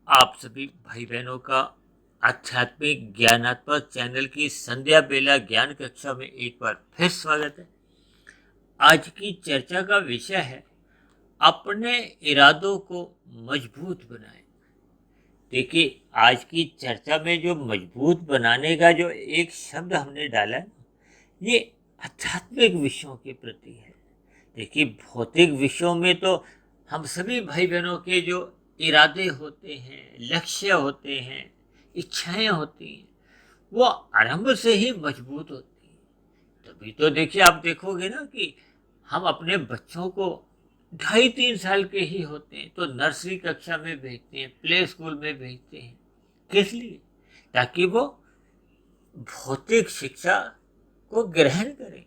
आप सभी भाई बहनों का आध्यात्मिक ज्ञानात्मक चैनल की संध्या बेला ज्ञान कक्षा में एक बार फिर स्वागत है। आज की चर्चा का विषय है अपने इरादों को मजबूत बनाएं। देखिए, आज की चर्चा में जो मजबूत बनाने का जो एक शब्द हमने डाला है, ये आध्यात्मिक विषयों के प्रति है। देखिए, भौतिक विषयों में तो हम सभी भाई बहनों के जो इरादे होते हैं, लक्ष्य होते हैं, इच्छाएं होती हैं, वो आरंभ से ही मजबूत होती हैं। तभी तो देखिए, आप देखोगे ना कि हम अपने बच्चों को 2.5-3 साल के ही होते हैं तो नर्सरी कक्षा में भेजते हैं, प्ले स्कूल में भेजते हैं। किस लिए? ताकि वो भौतिक शिक्षा को ग्रहण करें।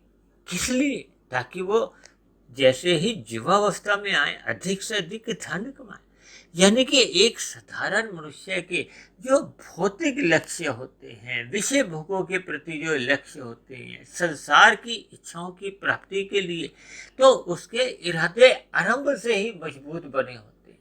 किस लिए? ताकि वो जैसे ही युवावस्था में आए अधिक से अधिक धन कमाए। यानी कि एक साधारण मनुष्य के जो भौतिक लक्ष्य होते हैं, विषय भोगों के प्रति जो लक्ष्य होते हैं, संसार की इच्छाओं की प्राप्ति के लिए, तो उसके इरादे आरंभ से ही मजबूत बने होते हैं।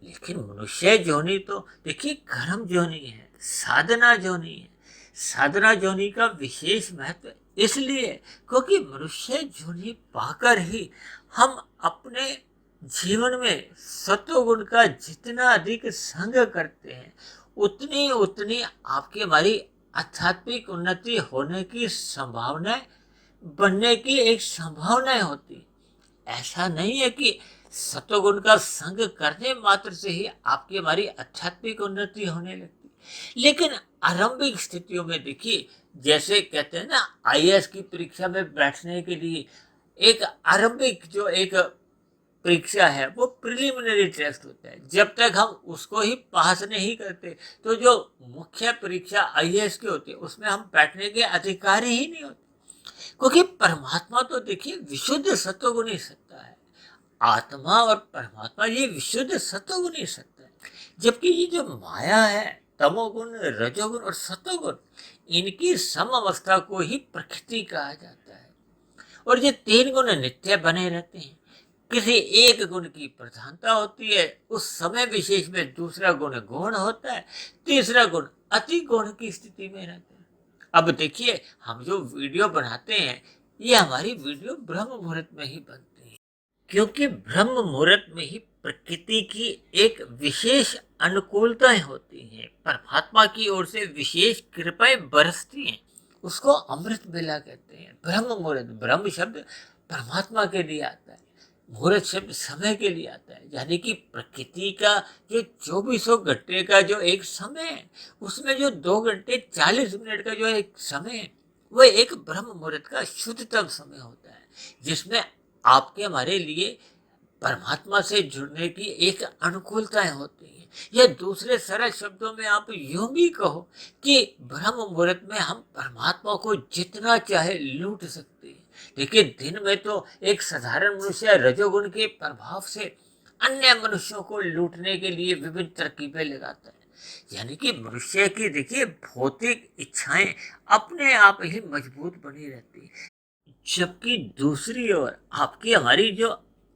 लेकिन मनुष्य जोनी तो देखिए कर्म जोनी है, साधना जोनी है। साधना जोनी का विशेष महत्व इसलिए क्योंकि मनुष्य जोनी पाकर ही हम अपने जीवन में सत्वगुण का जितना अधिक संग करते हैं, उतनी उतनी आपकी हमारी आध्यात्मिक उन्नति होने की संभावनाएं, बनने की एक संभावनाएं होती। ऐसा नहीं है कि सत्वगुण का संग करने मात्र से ही आपकी हमारी आध्यात्मिक उन्नति होने लगती। लेकिन आरंभिक स्थितियों में देखिए, जैसे कहते हैं ना, आईएएस की परीक्षा में बैठने के लिए एक आरंभिक जो एक परीक्षा है वो प्रिलिमिनरी टेस्ट होता है। जब तक हम उसको ही पास नहीं करते तो जो मुख्य परीक्षा आईएएस की होती है उसमें हम बैठने के अधिकारी ही नहीं होते। क्योंकि परमात्मा तो देखिए विशुद्ध सत्वगुणी सत्ता है। आत्मा और परमात्मा ये विशुद्ध सत्वगुणी सत्ता है। जबकि ये जो माया है, तमोगुण, रजोगुण और सत्वगुण, इनकी सम अवस्था को ही प्रकृति कहा जाता है। और ये 3 गुण नित्य बने रहते हैं। किसी एक गुण की प्रधानता होती है, उस समय विशेष में दूसरा गुण गौण होता है, तीसरा गुण अति गौण की स्थिति में रहता है। अब देखिए, हम जो वीडियो बनाते हैं, ये हमारी वीडियो ब्रह्म मुहूर्त में ही बनती है, क्योंकि ब्रह्म मुहूर्त में ही प्रकृति की एक विशेष अनुकूलताएं होती हैं, परमात्मा की ओर से विशेष कृपाएं बरसती हैं। उसको अमृत बेला कहते हैं। ब्रह्म मुहूर्त, ब्रह्म शब्द परमात्मा के लिए आता है, मुहूर्त शब्द समय के लिए आता है। यानी कि प्रकृति का जो 2400 घंटे का जो एक समय है, उसमें जो 2 घंटे 40 मिनट का जो एक समय है, वो एक ब्रह्म मुहूर्त का शुद्धतम समय होता है, जिसमें आपके हमारे लिए परमात्मा से जुड़ने की एक अनुकूलताएं होती हैं। या दूसरे सरल शब्दों में आप यूं भी कहो कि ब्रह्म मुहूर्त में हम परमात्मा को जितना चाहे लूट सकते हैं। देखिए, दिन में तो एक साधारण मनुष्य रजोगुण के प्रभाव से अन्य मनुष्यों को लूटने के लिए विभिन्न तरकीबें लगाता है। यानी कि मनुष्य की देखिए भौतिक इच्छाएं अपने आप ही मजबूत बनी रहती है। जबकि दूसरी ओर आपकी हमारी जो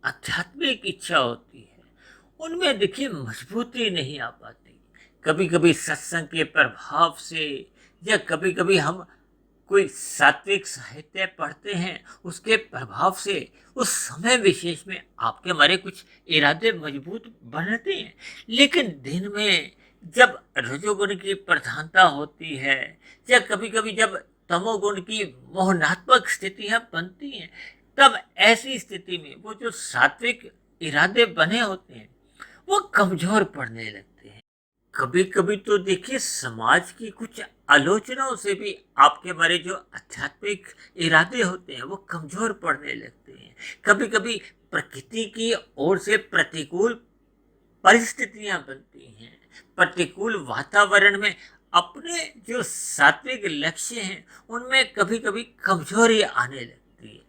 आध्यात्मिक इच्छा होती है, उनमें देखिए मजबूती नहीं आ पाती। कभी कभी सत्संग के प्रभाव से, या कभी कभी हम कोई सात्विक साहित्य पढ़ते हैं, उसके प्रभाव से उस समय विशेष में आपके हमारे कुछ इरादे मजबूत बनते हैं। लेकिन दिन में जब रजोगुण की प्रधानता होती है, या कभी कभी जब तमोगुण की मोहनात्मक स्थितियां बनती हैं, तब ऐसी स्थिति में वो जो सात्विक इरादे बने होते हैं, वो कमजोर पड़ने लगते हैं। कभी कभी तो देखिए, समाज की कुछ आलोचनाओं से भी आपके हमारे जो आध्यात्मिक इरादे होते हैं वो कमजोर पड़ने लगते हैं। कभी कभी प्रकृति की ओर से प्रतिकूल परिस्थितियां बनती हैं। प्रतिकूल वातावरण में अपने जो सात्विक लक्ष्य हैं, उनमें कभी कभी कमजोरी आने लगती है।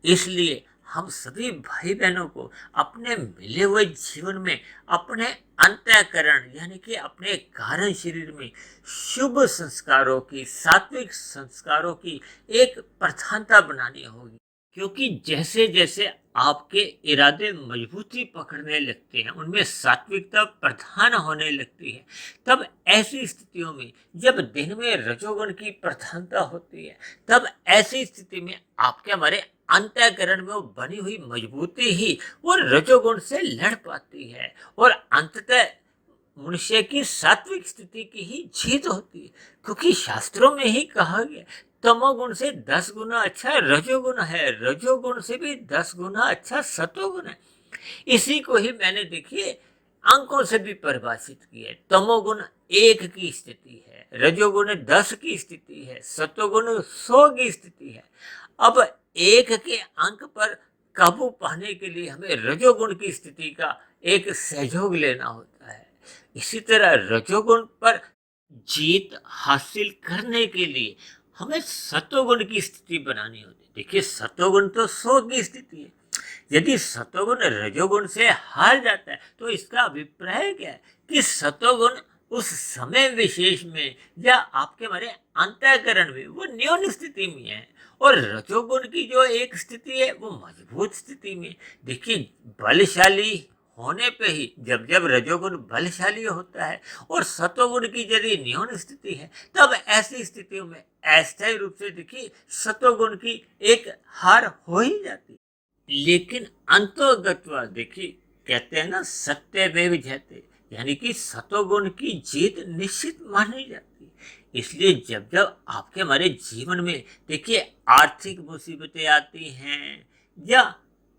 इसलिए हम सभी भाई बहनों को अपने मिले हुए जीवन में अपने अंतःकरण यानी कि अपने कारण शरीर में शुभ संस्कारों की, सात्विक संस्कारों की एक प्रधानता बनानी होगी। क्योंकि जैसे जैसे आपके इरादे मजबूती पकड़ने लगते हैं, उनमें सात्विकता प्रधान होने लगती है, तब ऐसी स्थितियों में जब दिन में रजोगुण की प्रधानता होती है, तब ऐसी स्थिति में आपके हमारे अंतःकरण में वो बनी हुई मजबूती ही वो रजोगुण से लड़ पाती है और अंततः मनुष्य की सात्विक स्थिति की ही जीत होती है। क्योंकि शास्त्रों में ही कहा गया, तमोगुण से 10 गुना अच्छा रजोगुण है, रजोगुण से भी 10 गुना अच्छा सतोगुण है। इसी को ही मैंने देखिए अंकों से भी परिभाषित किया है। तमोगुण 1 की स्थिति है, रजोगुण 10 की स्थिति है, सतोगुण 100 की स्थिति है। अब 1 के अंक पर काबू पाने के लिए हमें रजोगुण की स्थिति का एक सहयोग लेना होता है। इसी तरह रजोगुण पर जीत हासिल करने के लिए हमें सतोगुण की स्थिति बनानी होती है। देखिए सतोगुण तो 100 की स्थिति है, यदि सतोगुण रजोगुण से हार जाता है तो इसका अभिप्राय क्या है कि सतोगुण उस समय विशेष में या आपके हमारे अंतःकरण में वो न्यून स्थिति में है और रजोगुण की जो एक स्थिति है वो मजबूत स्थिति में। देखिए बलशाली होने पे ही जब जब रजोगुण बलशाली होता है और सतोगुण की यदि न्यून स्थिति है, तब ऐसी स्थितियों में अस्थायी रूप से देखिए सतोगुण की एक हार हो ही जाती है। लेकिन अंतोगत्वा देखिए कहते हैं ना, सत्यमेव जयते, यानी कि सतोगुण की जीत निश्चित मानी जाती है। इसलिए जब जब आपके हमारे जीवन में देखिए आर्थिक मुसीबतें आती हैं या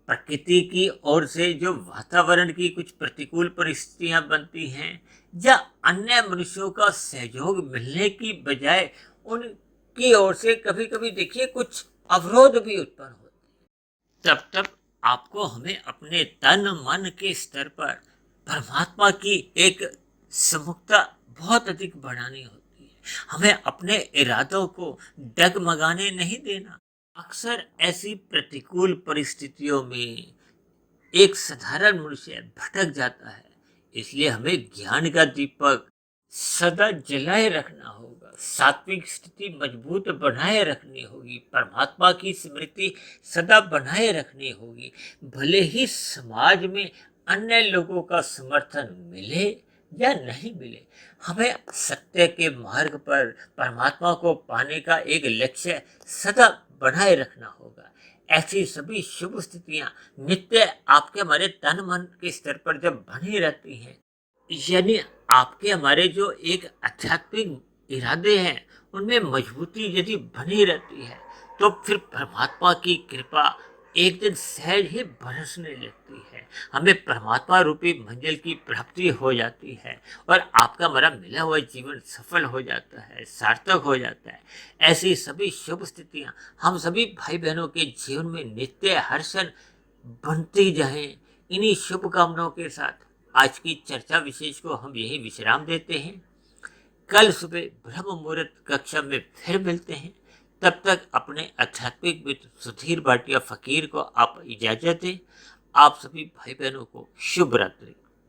प्रकृति की ओर से जो वातावरण की कुछ प्रतिकूल परिस्थितियां बनती हैं या अन्य मनुष्यों का सहयोग मिलने की बजाय उनकी ओर से कभी कभी देखिए कुछ अवरोध भी उत्पन्न होते हैं, तब तब आपको हमें अपने तन मन के स्तर पर परमात्मा की एक सम्मुखता बहुत अधिक बढ़ानी होती है। हमें अपने इरादों को डगमगाने नहीं देना। अक्सर ऐसी प्रतिकूल परिस्थितियों में एक साधारण मनुष्य भटक जाता है, इसलिए हमें ज्ञान का दीपक सदा जलाए रखना होगा, सात्विक स्थिति मजबूत बनाए रखनी होगी, परमात्मा की स्मृति सदा बनाए रखनी होगी। भले ही समाज में अन्य लोगों का समर्थन मिले या नहीं मिले, हमें सत्य के मार्ग पर परमात्मा को पाने का एक लक्ष्य सदा बनाए रखना होगा। ऐसी सभी शुभ स्थितियां नित्य आपके हमारे तन मन के स्तर पर जब बनी रहती हैं, यानी आपके हमारे जो एक आध्यात्मिक इरादे हैं उनमें मजबूती यदि बनी रहती है, तो फिर परमात्मा की कृपा एक दिन सहज ही बरसने लगती है। हमें परमात्मा रूपी मंजिल की प्राप्ति हो जाती है और आपका हमारा मिला हुआ जीवन सफल हो जाता है, सार्थक हो जाता है। ऐसी सभी शुभ स्थितियां हम सभी भाई बहनों के जीवन में नित्य हर्षण बनती जाएं। इन्हीं शुभकामनाओं के साथ आज की चर्चा विशेष को हम यही विश्राम देते हैं। कल सुबह ब्रह्म मुहूर्त कक्षा में फिर मिलते हैं। तब तक अपने आध्यात्मिक मित्र सुधीर भाटिया फकीर को आप इजाजत दें। आप सभी भाई बहनों को शुभ रात्रि।